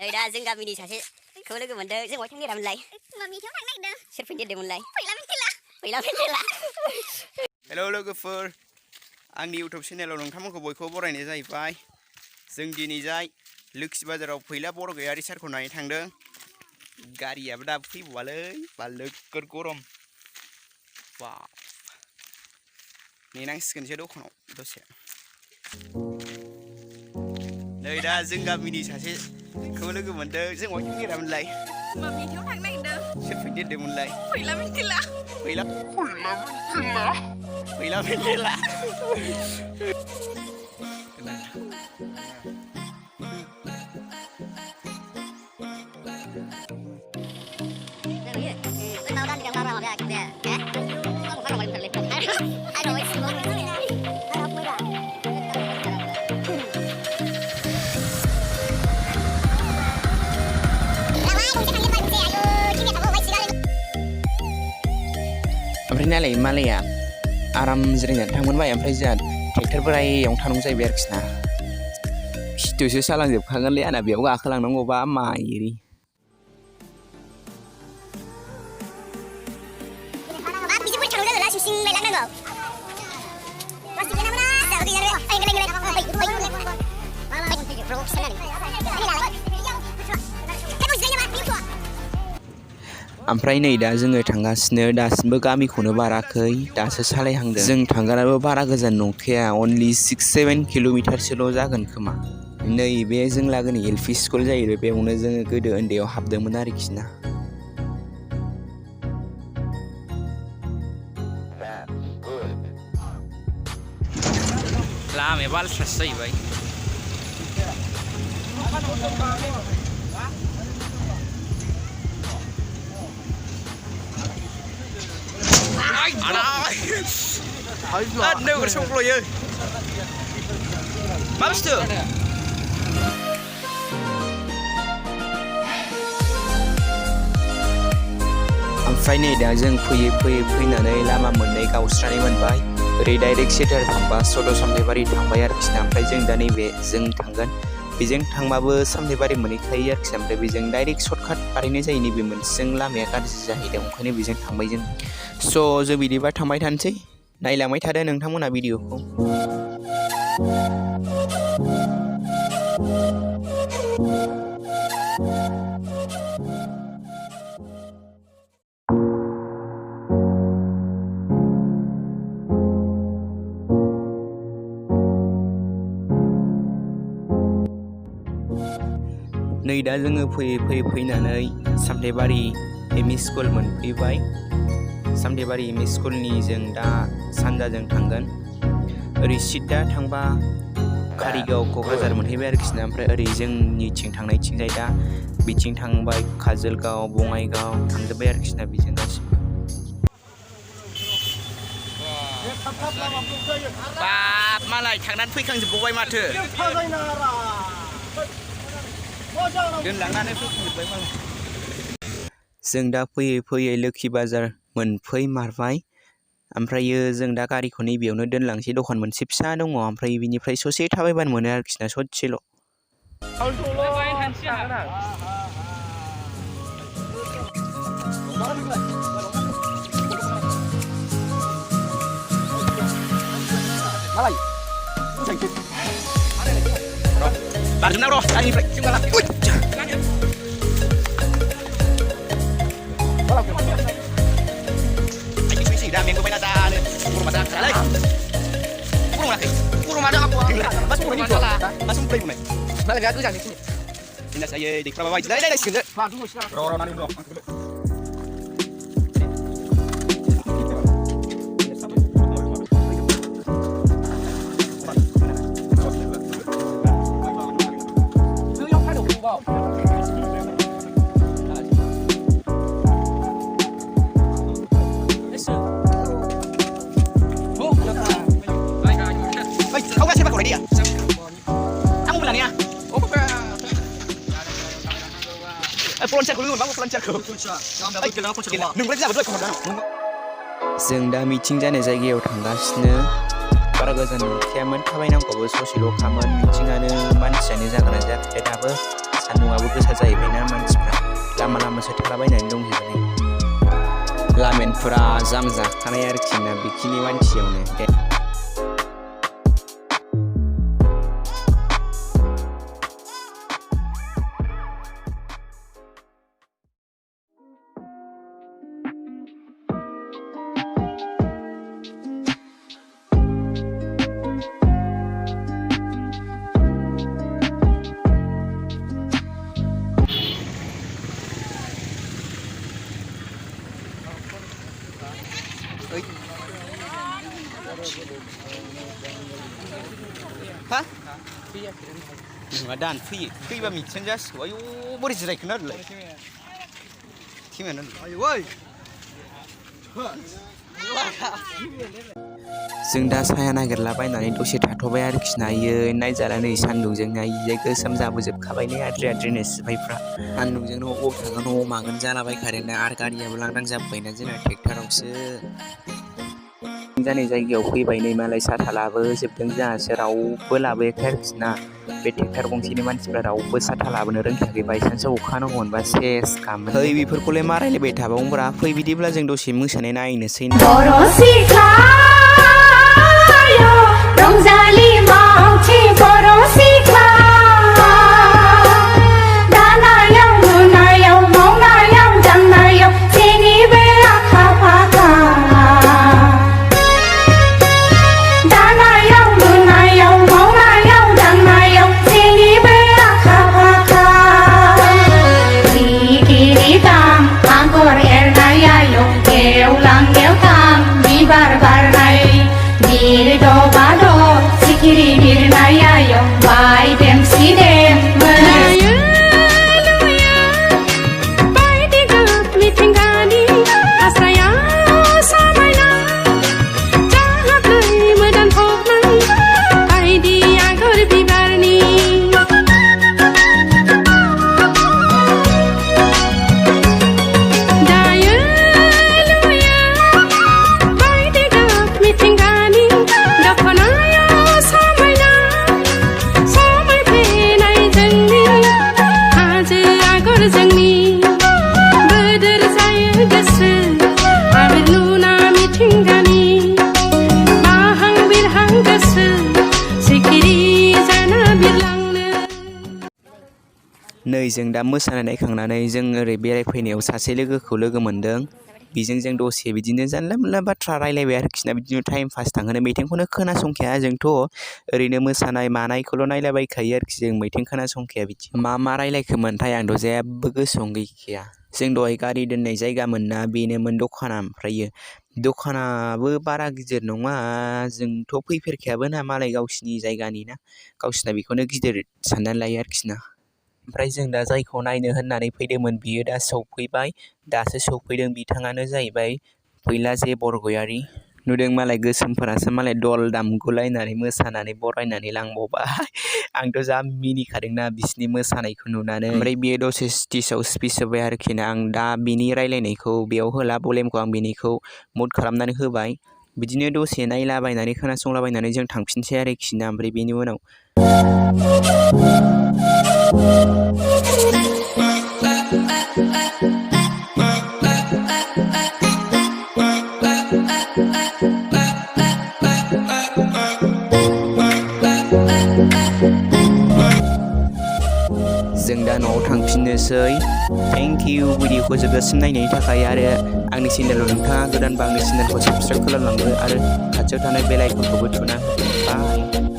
Đây đã dừng gặp mini 사실 그거 그 뭔데 지금 어떻게 하면래? Mami thiếu thằng này được. 슬픈 일이 뭔래? Phải làm cái là. Phải làm cái là. Hello लोगोफोर आंनि YouTube चेनेलाव नोंथांमोनखौ बयखौबो बरायनाय जाहैबाय जों दिनै जाय लोक्षि बाजाराव फैला बर' गैयारि सारखौ नायनो थांदों गारियाबो दा फैबावालै बा नोगोद गरम बाब नेनांसिगोनसो दखानाव दसे नै दा जों गामिनि सासेखौ लोगो मोनदों जों बयबो फैग्रामोनलाय Mami thiếu thằng này được. सोर फैदेरदोंमोनलाय Phải làm cái là. फैला फैदेरला Mau kan yang marah ada kita. Kamu kan paling terlibat. Aduh, semua ini. Harap mudah. ओमफ्राय नालाय मालाया आराम जिरायनानै थांमोनबाय ओमफ्राय जोंहा ट्रेक्टर बोरायावनो थानांगौ जाहैबाय आरोखि ना खिथुसो सालांजोबखागोनलै आंना बेयाव गाखोलांनांगौबा माइरि ओमफ्राय नै दा जोङो थांगासिनो दासिमबो गामिखौनो बाराखै दासो सालायहांदों जों थांगाराबो बारा गोजान नंखाया अनलि 6-7 किल'मिटारसोल' जागोन खोमा नै बे जों लागोनि LP स्कुल जाहैबाय बेयावनो जोङो गोदो उन्दैयाव हाबदोंमोन आरोखि ना लामाया बालस्रासो जाहैबाय नोगोर सौग्लयो मा बुस्थु ओमफ्राय नै दा जों फैनानै लामा मोननै गावस्रानाय मोनबाय ओरै डाइरेक्ट सेटार थांबा सद' सामथाइबारि थांबाय आरोखि ना ओमफ्राय जों दा नैबे जों थांगोन बेजों थांबाबो सामथाइबारि मोनहैखायो आरोखि ना ओमफ्राय बेजों डाइरेक्ट सर्टकाट बानायनाय जायो नैबे मोनसेजों लामाया गाज्रि जाहैदों ओंखायनो बेजों थांबाय जों स' जों बिदिबा थांबाय थानोसै नायलांबाय थादो नोंथांमोना भिडिअखौ नै दा जोङो फैनानै सामथाइबारि एमइ स्कुल मोनफैबाय सामथाइबारि एमइ स्कुलनि जों दा सानजाजों थांगोन ओरै सिदा थांबा कारिगाव क'क्राझार मोनहैबाय आरोखि ना ओमफ्राय ओरै जोंनिथिं थांनायथिंजाय दा बिथिं थांबाय काजलगाव बङाइगाव थांजोब्बाय आरोखि ना बेजों गासिबो बाब मालाय थांनानै फैखांजोबबावबाय माथो दोनलांनानै फैखांजोब्बाय मालाय जों दा फैयै लोक्षि बाजार मोनफैमारबाय ओमफ्रायो जों दा गारिखौ नैबेयावनो दोनलांसै दखान मोनसे फिसा दङ ओमफ्राय बिनिफ्राय ससे थाबायबानो मोनो आरोखि ना ससेल' बारजोबनां र' आंनिफ्राय जोंगाला dah minggu main ada nih kurung ada lagi kurung lagi kurung ada aku mas kurung ini lah mas play mana mana gak tuh jangan sini ini saya di bawah aja dari sini ro nani bro dia. Kamu bilang ya? Oh, peloncat dulu, bang, peloncat dulu. Nunggu aja berdua kemudian. जों दा meeting जानाय जायगायाव थांगासिनो बारा गोजान नंखायामोन थाबायनांगौबो ससेल'खामोन मिटिंआनो मानसियानो जागोन ना जायाखै दाबो सान्दुंआबो गोसा जाहैबायना मानसिफ्रा लामा लामासो थालाबायनानै दंजोबो लामाफोरा जाम जाखानाय आरोखि ना बेखिनि मानसियावनो Ha? Nggak dan fee ba mitsen jas ayo boris jirai kena dulu gimana ayo woi जों दा साया नागिरलाबायनानै दसे थाथ'बाय आरोखि नायै नायजाला नै सान्दुंजों नायै गोसोम जाबोजोबखाबाय नै आद्रि आद्रिनो सिबायफ्रा सान्दुंजोंनो अबाव थागोन अबाव मागोन जालाबायखादोंना आरो गारियाबो लांदां जाबोबायना जोंना ट्रेक्टरावसो जानाय जायगायाव फैबाय नै मालाय साथा लाबोजोबदों जोंहासो रावबो लाबोयाखै आरोखि ना बे ट्रेक्टर गंसेनि मानसिफ्रा रावबो साथा लाबोनो रोंखायाखै बायसान्स अखा मोनबा सेसखामोन है बेफोरखौलाय मा रायलायबाय थाबावोब्रा फै बिदिब्ला जों दसे मोसानाय नायनोसै ना रंजालि मावथि बर' सिख्ला दानायाव लुनायाव मावनायाव दांनायाव जेनिबो आखा फाखा दानायाव लुनायाव मावनायाव दांनायाव जेनिबो आखा फाखा रिगिरि दाम आगर एरनायाव गेवलां गेवथां बिबार बारनाय बिरद बाद सिखिरि बिरनायाव बायदेम सिदेम मिथिंगानि आस्रायाव समायना जाहाथे मोदान फबनाय बायदि आगर बिबारनि दायो लुयो बायदि गाब मिथिंगानि दखनायाव समायना समायफ्लेनाय जोंनि हाजो आगर जोंनि बोदोर जायो गोसो आबिर नुना मिथिंगानि बाहां बिरहां गोसो सिखिरि जाना बिरलांनो नै जों दा मोसानाय नायखांनानै जों ओरै बेरायफैनायाव सासे लोगोखौ लोगो मोन्दों बेजों जों दसे बिदिनो जानला मोनला बाथ्रा रायलायबाय आरोखि ना बिदिनो टाइम पास थांहोनो मेथाइखौनो खोनासंखाया जोंथ' ओरैनो मोसानाय मानायखौल' नायलाबायखायो आरोखि जों मेथाइ खोनासंखाया बिदि मा रायलायखोमोनथाय आंथ' जेबो गोसोआव गैखाया जों दहाय गारि दोननाय जायगामोन ना बेनोमोन दखाना ओमफ्रायो दखानाबो बारा गिदिर नङा जोंथ' फैफेरखायाबो ना मालाय गावसिनि जायगानि ना गावसिना बेखौनो गिदिर साननानै लायो आरोखि ना ओमफ्राय जों दा जायखौ नायनो होननानै फैदोंमोन बियो दा सौफैबाय दासो सौफैदों बिथाङानो जाहैबाय फैलाजे बरगयारि नुदों मालाय गोसोमफोरासो मालाय दल दामगुलायनानै मोसानानै बरायनानै लांबावबाय आंथ' जा मिनिखादोंना बिसिनि मोसानायखौ नुनानै ओमफ्राय बियो दसे स्टेजाव स्पिच होबाय आरोखि ना आं दा बिनि रायलायनायखौ बेयाव होला भलिउमखौ आं बिनिखौ मुट खालामनानै होबाय बिदिनो दसे नायलाबायनानै खोनासंलाबायनानै जों थांफिनसै आरोखि ना ओमफ्राय बेनि उनाव जों दा न'आव थांफिननोसै थेंक इउ भिडिअखौ जोबजासिम नायनायनि थाखाय आरो आंनि चेनेलाव नोंथाङा गोदानबा आंनि चेनेलखौ साबस्क्राइब खालामलांदो आरो खाथियाव थानाय बेल आइकनखौबो थुना हो बाय